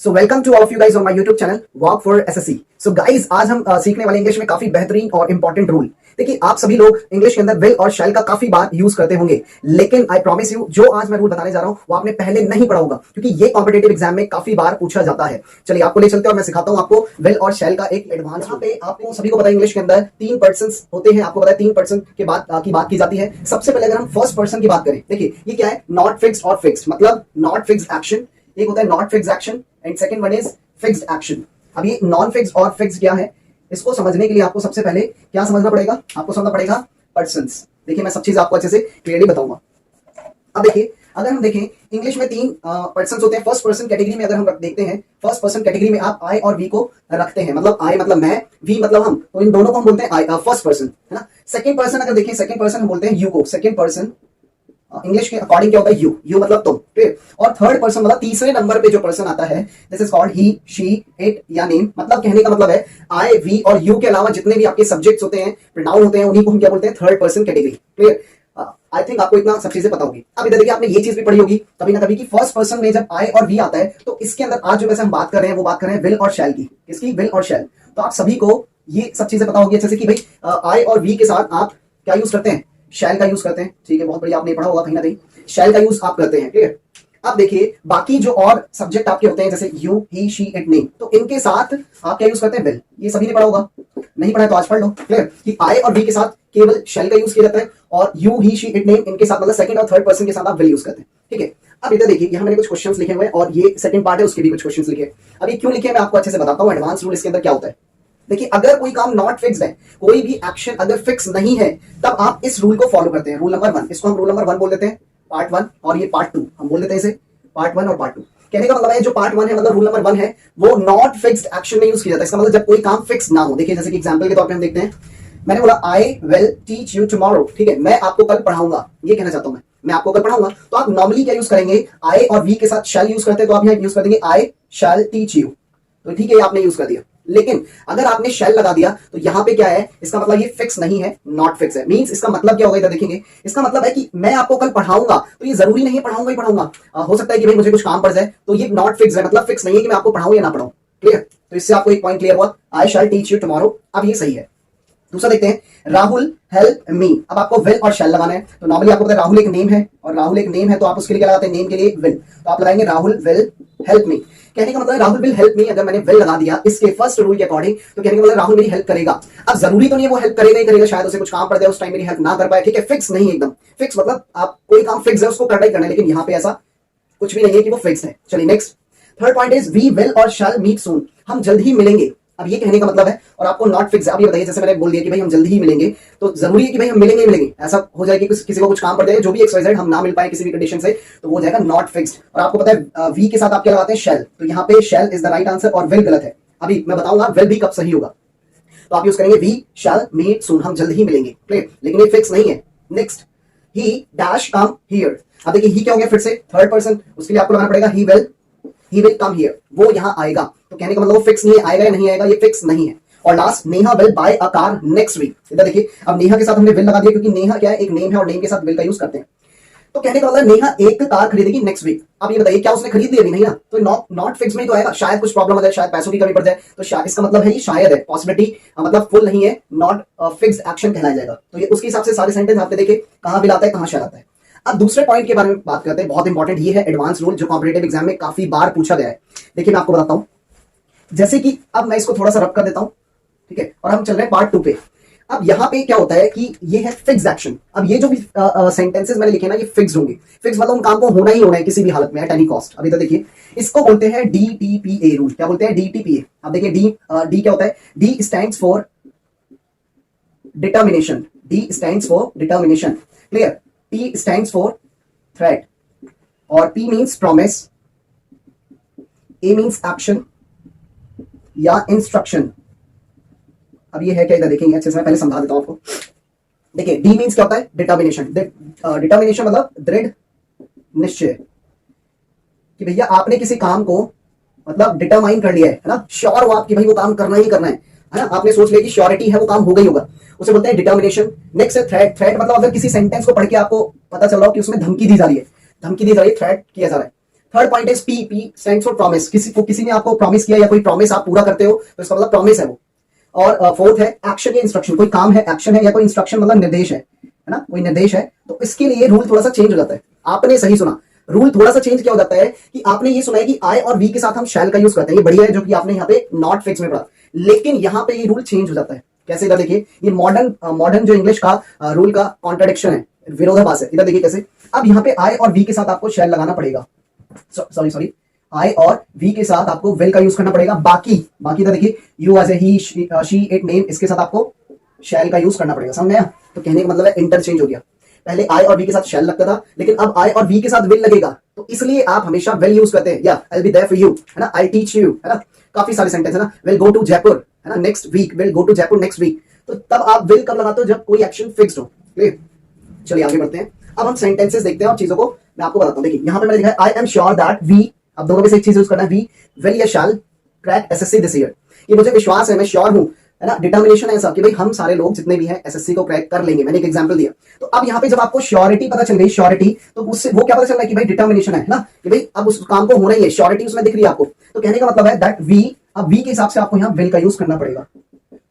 So welcome to all of you guys on my YouTube channel walk for SSC. So guys आज हम सीखने वाले English में काफी बेहतरीन और इंपॉर्टेंट रूल। देखिए आप सभी लोग इंग्लिश के अंदर विल और शैल का काफी बार यूज करते होंगे, लेकिन आई प्रॉमिस यू जो आज मैं रूल बताने जा रहा हूं वो आपने पहले नहीं पढ़ा होगा, क्योंकि ये कॉम्पिटेटिव एग्जाम में काफी बार पूछा जाता है। चलिए आपको ले चलते हैं और मैं सिखाता हूं आपको विल और शैल का एक एडवांस। यहाँ पे आपको सभी को पता है इंग्लिश के अंदर 3 पर्सन्स होते हैं। आपको पता है 3 पर्सन के बाद की बात की जाती है। सबसे पहले अगर हम फर्स्ट पर्सन की बात करें, देखिए ये क्या है, नॉट फिक्स्ड और फिक्स्ड, मतलब नॉट फिक्स्ड एक्शन एक होता है not fixed action and second one is fixed action. अब ये नॉन फिक्स्ड और फिक्स्ड क्या है, इसको समझने के लिए आपको सबसे पहले क्या समझना पड़ेगा, आपको समझना पड़ेगा पर्सन्स। देखिए मैं सब चीज आपको अच्छे से क्लियरली बताऊंगा। अब देखिए अगर हम देखें इंग्लिश में 3 पर्सन्स होते हैं। फर्स्ट पर्सन कैटेगरी में अगर हम देखते हैं, फर्स्ट पर्सन कैटेगरी में आप आई और वी को रखते हैं, मतलब आई मतलब मैं, वी मतलब हम, तो इन दोनों को हम बोलते हैं आई फर्स्ट पर्सन, है ना। सेकंड पर्सन अगर देखें, सेकंड पर्सन हम बोलते हैं यू को। सेकंड पर्सन इंग्लिश के अकॉर्डिंग क्या होता है, यू मतलब तुम, ठीक। और थर्ड पर्सन मतलब तीसरे नंबर पे जो पर्सन आता है, this is called he, she, it या नेम। मतलब कहने का मतलब है आई, वी और यू के अलावा जितने भी आपके सब्जेक्ट्स होते हैं, प्रोनाउन होते हैं, उन्हीं को हम क्या बोलते हैं, third person category. Clear? I think आपको इतना सब चीजें पता होगी। अब इधर देखिए आपने ये चीज भी पढ़ी होगी कभी ना कभी कि फर्स्ट पर्सन में जब आई और वी आता है, तो इसके अंदर आज जो वैसे हम बात कर रहे हैं वो बात कर रहे हैं विल और शैल की। किसकी? विल और शैल। तो आप सभी को ये सब चीजें पता होगी अच्छे से कि भाई आई और वी के साथ आप क्या यूज करते हैं, शैल का यूज करते हैं। ठीक है, बहुत बढ़िया, आपने पढ़ा होगा कहीं ना कहीं, शैल का यूज आप करते हैं। क्लियर? अब देखिए बाकी जो और सब्जेक्ट आपके होते हैं जैसे you, he, she, it, name, तो इनके साथ आप क्या यूज करते हैं, विल। ये सभी ने पढ़ा होगा, नहीं पढ़ा है तो आज पढ़ लो। क्लियर? कि आई और वी के साथ केवल शैल का यूज किया जाता है, और you, he, she, it, name इनके साथ मतलब सेकंड और थर्ड पर्सन के साथ आप विल यूज करते हैं। ठीक है, अब इधर देखिए यहां मैंने कुछ क्वेश्चंस लिखे हुए हैं और ये सेकंड पार्ट है, उसके भी कुछ क्वेश्चंस लिखे। अब ये क्यों लिखे मैं आपको अच्छे से बताता हूं, एडवांस रूल इसके अंदर क्या होता है। देखिए अगर कोई काम नॉट फिक्स्ड है, कोई भी एक्शन अगर फिक्स नहीं है, तब आप इस रूल को फॉलो करते हैं। रूल नंबर 1, इसको हम रूल नंबर 1 बोल देते हैं, पार्ट 1, और ये पार्ट 2 हम बोल देते हैं, इसे पार्ट 1 और पार्ट 2। कहने का मतलब है जो पार्ट 1 है, मतलब रूल नंबर 1 है, वो नॉट फिक्स्ड एक्शन में यूज किया जाता है। इसका मतलब जब कोई काम फिक्स ना हो। देखिए जैसे कि एग्जांपल के तौर पे हम देखते हैं, मैंने बोला I will teach you tomorrow, ठीक है, मैं आपको कल पढ़ाऊंगा, ये कहना चाहता हूं मैं आपको कल पढ़ाऊंगा। तो आप नॉर्मली क्या यूज करेंगे, आई और वी के साथ शैल यूज करते हैं, तो आप यहां यूज कर देंगे आई शैल टीच यू। तो ठीक है, आपने यूज कर दिया। लेकिन अगर आपने शैल लगा दिया तो यहां पे क्या है, इसका मतलब ये फिक्स नहीं है, नॉट फिक्स है। मींस इसका मतलब क्या होगा, इधर देखेंगे, इसका मतलब है कि मैं आपको कल पढ़ाऊंगा, तो ये जरूरी नहीं है पढ़ाऊंगा ही पढ़ाऊंगा। हो सकता है कि भाई मुझे कुछ काम पड़ जाए, तो ये नॉट फिक्स है, मतलब फिक्स नहीं है कि मैं आपको पढ़ाऊं या ना पढ़ाऊं। क्लियर? तो इससे आपको एक पॉइंट क्लियर हुआ, आई शैल टीच यू टुमारो। अब ये सही है। दूसरा देखते हैं, राहुल हेल्प मी। अब आपको विल और शैल लगाना है, तो नॉर्मली आपको पता है राहुल एक नेम है, और राहुल एक नेम है तो आप उसके लिए क्या लगाते हैं, नेम के लिए विल, तो आप लगाएंगे राहुल विल हेल्प मी। कहने का मतलब है राहुल विल हेल्प मी, अगर मैंने विल लगा दिया इसके फर्स्ट रूल के अकॉर्डिंग, तो कहने का मतलब राहुल मेरी हेल्प करेगा। अब जरूरी तो नहीं है वो हेल्प करेगा ही करेगा, शायद उसे कुछ काम पड़ जाए उस टाइम मेरी हेल्प ना कर पाए। ठीक है, फिक्स नहीं है एकदम। फिक्स मतलब आप कोई काम फिक्स है उसको करना ही करना है, लेकिन यहां पे ऐसा कुछ भी नहीं है कि वो फिक्स है। चलिए next, third point is we will और शैल मीट सून, हम जल्द ही मिलेंगे। अब ये कहने का मतलब है, और आपको नॉट फिक्स है। अब ये बताइए, जैसे मैंने बोल दिया कि भाई हम जल्दी ही मिलेंगे, तो जरूरी है कि भाई हम मिलेंगे ही मिलेंगे, ऐसा हो जाए कि किसी को कुछ काम पड़ जाए, जो भी एक्सवाइजेड हम ना मिल पाए किसी भी कंडीशन से, तो वो हो जाएगा नॉट फिक्स्ड। और आपको पता है वी के साथ आप क्या लगाते हैं, शैल, तो यहाँ पे शैल इज द राइट आंसर और विल गलत है। अभी मैं बताऊंगा विल भी कब सही होगा, तो आप यूज करेंगे वी शैल मीट सून, हम जल्द ही मिलेंगे। क्लियर? लेकिन ये फिक्स नहीं है। Next, he dash come here. अब देखिए ही क्या हो गया, फिर से थर्ड पर्सन, उसके लिए आपको लगाना पड़ेगा ही विल कम हियर, वो यहां आएगा। तो कहने का मतलब वो फिक्स नहीं है, आएगा या नहीं आएगा, ये फिक्स नहीं है। और last, Neha will buy a car next week. इधर देखिए अब नेहा के साथ हमने विल लगा दिया, क्योंकि नेहा क्या है, एक नेम है, और नेम के साथ विल का यूज करते हैं। तो कहने का मतलब नेहा एक कार खरीदेगी नेक्स्ट वीक। अब ये बताइए क्या उसने खरीद ली? अभी नहीं ना, तो नॉट फिक्स में ही तो आएगा। शायद कुछ प्रॉब्लम हो जाए, शायद पैसों की कमी पड़ जाए, तो इसका मतलब है ये शायद है, पॉसिबिलिटी, मतलब फुल नहीं है, नॉट फिक्स्ड एक्शन कहलाया जाएगा। तो ये उसके हिसाब से सारे सेंटेंस आपने देखे कहां विल आता है, कहां शैल आता है। अब दूसरे पॉइंट के बारे में बात करते हैं, बहुत इंपॉर्टेंट ये है एडवांस रूल, जो कॉम्पिटिटिव एग्जाम में काफी बार पूछा गया है। देखिए मैं आपको बताता हूं, जैसे कि अब मैं इसको थोड़ा सा रब कर देता हूं, ठीक है, और हम चल रहे हैं पार्ट 2 पे। अब यहां पे क्या होता है कि ये है फिक्स एक्शन। अब ये जो भी सेंटेंसेस मैंने लिखे ना, ये फिक्स होंगे। फिक्स मतलब उन काम को होना ही होना है किसी भी हालत में, एट एनी कॉस्ट। अभी तो देखिए इसको बोलते हैं DTPA रूल। क्या बोलते हैं? DTPA। अब देखिए डी क्या होता है, D stands for determination, D stands for determination. Clear? T stands for threat, और P means promise, A means action या इंस्ट्रक्शन। अब ये है क्या, इधर देखेंगे अच्छे से, मैं पहले समझा देता हूं आपको। देखिए डी मीन्स क्या होता है, डिटर्मिनेशन। डिटर्मिनेशन मतलब दृढ़ निश्चय, कि भैया आपने किसी काम को मतलब डिटरमाइन कर लिया है ना, श्योर हो आप कि भाई वो काम करना ही करना है ना, आपने सोच लिया कि श्योरिटी है वो काम होगा ही होगा, उसे बोलते हैं डिटर्मिनेशन। नेक्स्ट है थ्रेट। थ्रेट मतलब अगर किसी सेंटेंस को पढ़ के आपको पता चल रहा हो कि उसमें धमकी दी जा रही है, धमकी दी जा रही है, थ्रेट किया जा रहा है, third point is P, P stands for promise, किसी ने आपको प्रॉमिस किया या कोई प्रॉमिस आप पूरा करते हो तो इसका मतलब प्रॉमिस है वो। और फोर्थ है एक्शन या इंस्ट्रक्शन, कोई काम है, एक्शन है, या कोई इंस्ट्रक्शन मतलब निर्देश है ना, कोई निर्देश है, तो इसके लिए रूल थोड़ा सा चेंज हो जाता है। आपने सही सुना, रूल थोड़ा सा चेंज क्या हो जाता है कि आपने ये सुना है कि आई और वी के साथ हम शैल का यूज करते हैं, ये बढ़िया है जो कि आपने यहाँ पे नॉट फिक्स में पढ़ा, लेकिन यहाँ पे ये रूल चेंज हो जाता है। कैसे, इधर देखिए, ये मॉडर्न जो इंग्लिश का रूल का कॉन्ट्रडिक्शन है, विरोधाभास है। इधर देखिए कैसे, अब यहाँ पे आई और वी के साथ आपको शैल लगाना पड़ेगा, सॉरी आई और वी के साथ आपको विल का यूज करना पड़ेगा। बाकी इधर देखिए, use as a he, she, it, name, इसके साथ आपको शैल का यूज करना पड़ेगा। समझ में आया? तो कहने का मतलब है इंटरचेंज हो गया, पहले आई और वी के साथ शैल लगता था, लेकिन अब आई और वी के साथ विल लगेगा, तो इसलिए आप हमेशा विल यूज करते हैं, या I will be there for you, है ना, आई टीच यू, है ना, काफी सारे सेंटेंस है ना, विल गो टू जयपुर, है ना, next week, will go to Jaipur next week, तो तब आप विल कब लगाते हो, जब कोई एक्शन फिक्स्ड हो। क्लियर? चलिए आगे बढ़ते हैं, अब हम सेंटेंसेस देखते हैं और चीजों को मैं आपको बताता हूं। देखिए यहाँ पे मैंने लिखा है I am sure that we, अब दोनों में से एक चीज यूज करना है, वी विल या शैल क्रैक एसएससी दिस ईयर, ये मुझे विश्वास है, मैं श्योर हूं, है ना, डिटर्मिनेशन है ऐसा कि भाई हम सारे लोग जितने भी हैं एसएससी को क्रैक कर लेंगे। मैंने एक एग्जांपल दिया, तो अब यहाँ पे जब आपको श्योरिटी पता चल गई, श्योरिटी, तो उससे वो क्या पता चल रहा है कि भाई डिटर्मिनेशन है ना, कि भाई अब उस काम को होना ही है, श्योरिटी उसमें दिख रही है आपको, तो कहने का मतलब है दैट वी, अब वी के हिसाब से आपको यहाँ विल का यूज करना पड़ेगा।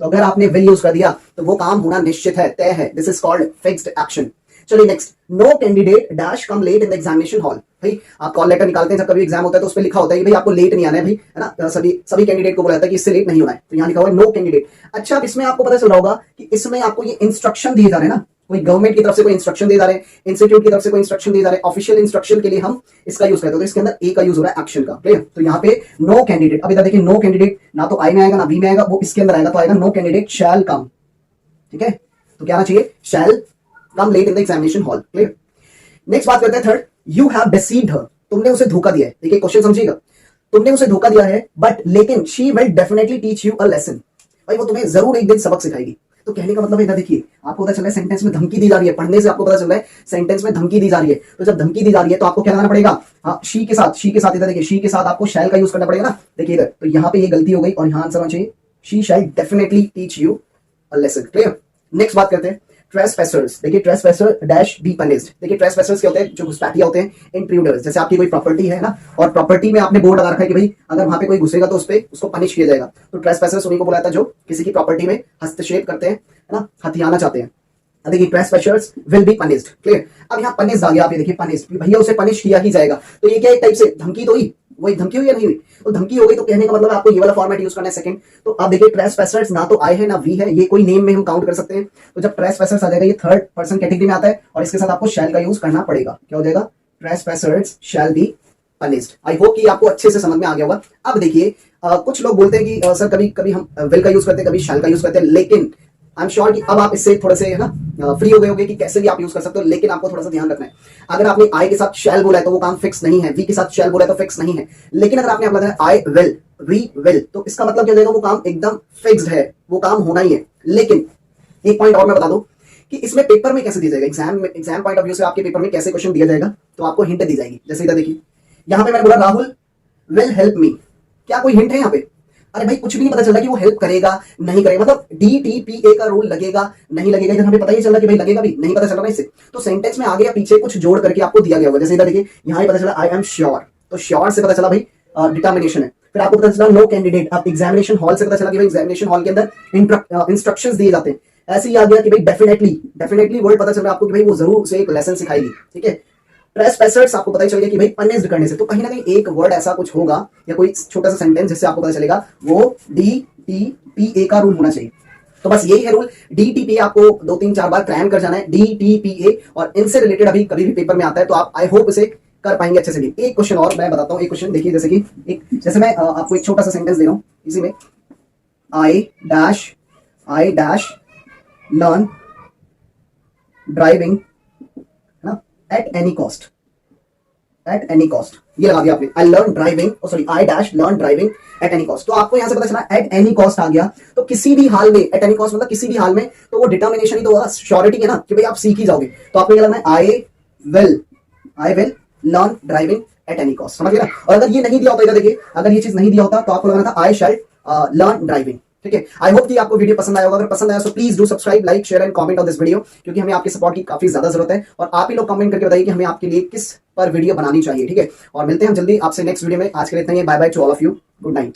तो अगर आपने विल यूज कर दिया तो वो काम होना निश्चित है, तय है, this is called fixed action. चलिए next, no candidate dash come late in the examination hall. भाई आप कॉल लेटर निकालते हैं जब कभी एग्जाम होता है तो उस पर लिखा होता है कि भाई आपको लेट नहीं आना है, भाई, है ना, सभी कैंडिडेट को बोला जाता है कि इससे लेट नहीं होना है, तो यहाँ लिखा हुआ है नो कैंडिडेट। अच्छा, अब इसमें आपको पता चल रहा होगा कि इसमें आपको ये इंस्ट्रक्शन दिए जा रहे हैं ना, कोई गवर्नमेंट की तरफ से कोई इंस्ट्रक्शन दिए जा रहे हैं, इंस्टीट्यूट की तरफ से कोई इंस्ट्रक्शन दिए जा रहे हैं, ऑफिशियल इंस्ट्रक्शन के लिए हम इसका यूज करते हैं, तो इसके अंदर ए का यूज हो रहा है एक्शन का। क्लियर? तो यहाँ पे नो कैंडिडेट, अब इधर देखिए नो कैंडिडेट ना तो आई में आएगा ना बी में आएगा, वो इसके अंदर आएगा, तो आएगा नो कैंडिडेट शैल कम। ठीक है, तो क्या आना चाहिए, shall come late in the examination hall. Clear? Next बात करते हैं third, you have deceived her, तुमने उसे धोखा दिया है। देखिए क्वेश्चन समझिएगा, तुमने उसे धोखा दिया है, बट लेकिन she will definitely teach you a lesson, भाई वो तुम्हें जरूर एक दिन सबक सिखाएगी। तो कहने का मतलब है, इधर देखिए आपको पता चल रहा है सेंटेंस में धमकी दी जा रही है, पढ़ने से आपको पता चल रहा है सेंटेंस में धमकी दी जा रही है, तो जब धमकी दी जा रही है तो आपको क्या लगाना पड़ेगा, हाँ, शी के साथ इधर देखिए, शी के साथ आपको शैल का यूज करना पड़ेगा ना। देखिए इधर, तो यहाँ पे ये गलती हो गई और यहाँ आंसर होना चाहिए she shall definitely teach you a lesson. Clear? Next बात करते हैं ट्रेसपैसर्स। देखिए ट्रेसपैसर डैश बी पनिश्ड। देखिए ट्रेसपैसर्स क्या होते हैं, जो घुसपैठिया होते हैं, इंट्रूडर्स। जैसे आपकी कोई प्रॉपर्टी है ना, और प्रॉपर्टी में आपने बोर्ड लगा रखा है कि भाई अगर वहां पे कोई घुसेगा तो उसको पनिश किया जाएगा, तो ट्रेसपैसर्स उन्हीं को बुलाता है जो किसी की प्रॉपर्टी में हस्तक्षेप करते हैं, है ना, हथियाना चाहते हैं। देखिए ट्रेसपैसर्स विल बी पनिश्ड। क्लियर? अब यहाँ पनिश आ गया, आप ये देखिए पनिश्ड, भैया उसे पनिश किया ही जाएगा, तो ये क्या एक टाइप से धमकी तो हुई, वही धमकी हुई या नहीं हुई, तो धमकी हो गई, तो कहने का मतलब आपको ये वाला फॉर्मेट यूज करना है सेकंड। तो अब देखिए ट्रेसपैसर्स ना तो आई है ना वी है, ये कोई नेम में हम काउंट कर सकते हैं, तो जब ट्रेसपैसर्स आ जाएगा ये थर्ड पर्सन कैटेगरी में आता है, और इसके साथ आपको शैल का यूज करना पड़ेगा। क्या हो जाएगा, trespassers shall be punished. I hope कि आपको अच्छे से समझ में आ गया होगा। अब देखिए कुछ लोग बोलते हैं कि सर कभी कभी हम विल का यूज करते हैं, कभी शैल का यूज करते हैं, लेकिन आई एम श्योर कि अब आप इससे थोड़े से, है ना, फ्री हो गए होंगे कि कैसे भी आप यूज कर सकते हो, लेकिन आपको थोड़ा सा ध्यान रखना है। अगर आपने आई के साथ शैल बोला है तो वो काम फिक्स नहीं है, वी के साथ शैल बोला है तो फिक्स नहीं है, लेकिन अगर आपने अपना आई विल, वी विल, तो इसका मतलब क्या हो जाएगा, वो काम एकदम फिक्स्ड है, वो काम होना ही है। लेकिन एक पॉइंट और मैं बता दूं कि इसमें पेपर में कैसे दिया जाएगा, एग्जाम पॉइंट ऑफ व्यू से आपके पेपर में कैसे क्वेश्चन दिया जाएगा, तो आपको हिंट दी जाएगी। जैसे इधर देखिए, यहाँ पे मैंने बोला राहुल विल हेल्प मी, क्या कोई हिंट है यहाँ पे? अरे भाई कुछ भी नहीं पता चल रहा कि वो हेल्प करेगा नहीं करेगा, मतलब DTPA का रूल लगेगा नहीं लगेगा, इधर हमें पता ही चल रहा कि भाई लगेगा भी नहीं पता चल रहा इससे, तो सेंटेंस में आगे या पीछे कुछ जोड़ करके आपको दिया गया होगा। जैसे इधर देखिए, यहाँ ही पता चला आई एम श्योर, तो श्योर से पता चला भाई डिटर्मिनेशन है। फिर आपको पता चला नो कैंडिडेट, अब एग्जामिनेशन हॉल से पता चला कि भाई एग्जामिनेशन हॉल के अंदर इंस्ट्रक्शंस दिए जाते हैं, ऐसे ही आ गया कि भाई डेफिनेटली वर्ड पता चल रहा है आपको कि भाई वो जरूर उसे एक लेसन सिखाएगी। ठीक है? ट्रेसपैसर्स आपको पता ही चल गया कि भाई पनिश्ड करने से, तो कहीं ना कहीं एक वर्ड ऐसा कुछ होगा या कोई छोटा सा सेंटेंस जिससे आपको पता चलेगा वो DTPA का रूल होना चाहिए। तो बस यही है रूल, DTPA आपको 2-3-4 बार क्रैम कर जाना है, DTPA, और इनसे रिलेटेड अभी कभी भी पेपर में आता है तो आप आई होप इसे कर पाएंगे अच्छे से भी। एक क्वेश्चन और मैं बताता हूँ, एक क्वेश्चन देखिए, जैसे मैं आपको एक छोटा सा सेंटेंस दे रहा हूँ, इसी में I dash learn driving at any cost, ये लगा दिया आपने, I learn driving, sorry I dash learn driving at any cost. तो आपको यहां से पता चला एट एनी कॉस्ट आ गया, तो किसी भी हाल में, एट एनी कॉस्ट मतलब किसी भी हाल में, तो वो डिटर्मिनेशन ही तो होगा, श्योरिटी है ना कि भाई आप सीख ही जाओगे, तो आपको ये लगना है I will learn driving at any cost. समझ गए ना? और अगर ये नहीं दिया होता, इधर देखिए, अगर ये चीज नहीं दिया होता तो आपको लगना था आई शैल लर्न ड्राइविंग। ठीक है। आई होप कि आपको वीडियो पसंद आया होगा। अगर पसंद आया तो please do subscribe, like, share and comment on this video, क्योंकि हमें आपके सपोर्ट की काफी ज्यादा जरूरत है। और आप ही लोग कमेंट करके बताइए कि हमें आपके लिए किस पर वीडियो बनानी चाहिए, ठीक है। और मिलते हैं हम जल्दी आपसे नेक्स्ट वीडियो में। आज के लिए इतना ही, bye bye to all of you, good night.